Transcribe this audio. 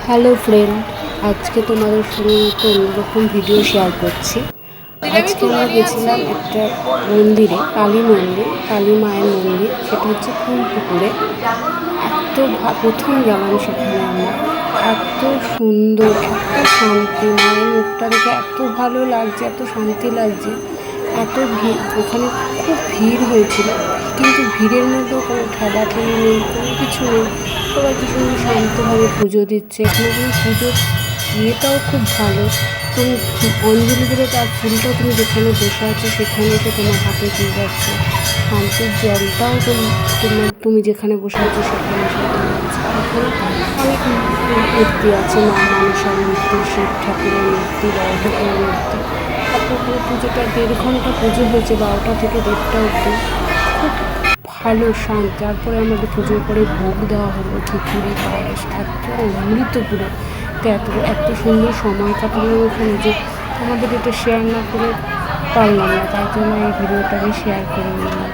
Hello friend, আজকে তোমাদের সঙ্গে একটু অন্যরকম ভিডিও শেয়ার করছি। আজকে আমরা গেছিলাম একটা মন্দিরে, কালী মন্দির, কালী মায়ের মন্দির। সেটা হচ্ছে ফুলপুকুরে। প্রথম গেলাম সেখানে আমরা। এত সুন্দর, এত শান্তি, মায়ের মুখটা দেখে এত ভালো লাগছে, এত শান্তি লাগছে। এত ভিড়, ওখানে খুব ভিড় হয়েছিল, কিন্তু ভিড়ের মধ্যেও কোনো ঠেলাঠেলি নেই, কোনো কিছু নেই। সবাই কি সুন্দর শান্তভাবে পুজো দিচ্ছে। এখানে তুমি পুজোর ইয়েটাও খুব ভালো। তুমি অঞ্জলি দেবে, তার ফুলটাও তুমি যেখানে বসে আছো সেখানে এসে তোমার হাতে দিয়ে যাচ্ছে। শান্তির জলটাও তুমি যেখানে বসে আছো সেখানে এসে দিয়ে যাচ্ছে। অনেক মূর্তি আছে, মা মনসার মূর্তি, শিব ঠাকুরের মূর্তি, বড় ঠাকুরের মূর্তি। তারপর পুজোটা 1.5 ঘন্টা পুজো হয়েছে, 12টা থেকে 1:30 অবধি। খুব ভালো শান্ত। তারপরে আমাদের পুজোর পরে ভোগ দেওয়া হলো, খিচুড়ি, পায়েস, এত অমৃত পুরো। তো এত সুন্দর সময় কাটালাম ওখানে যে আমাদের এটা শেয়ার না করে পারলাম না, তাই জন্য এই ভিডিওটা আমি শেয়ার করে নিলাম।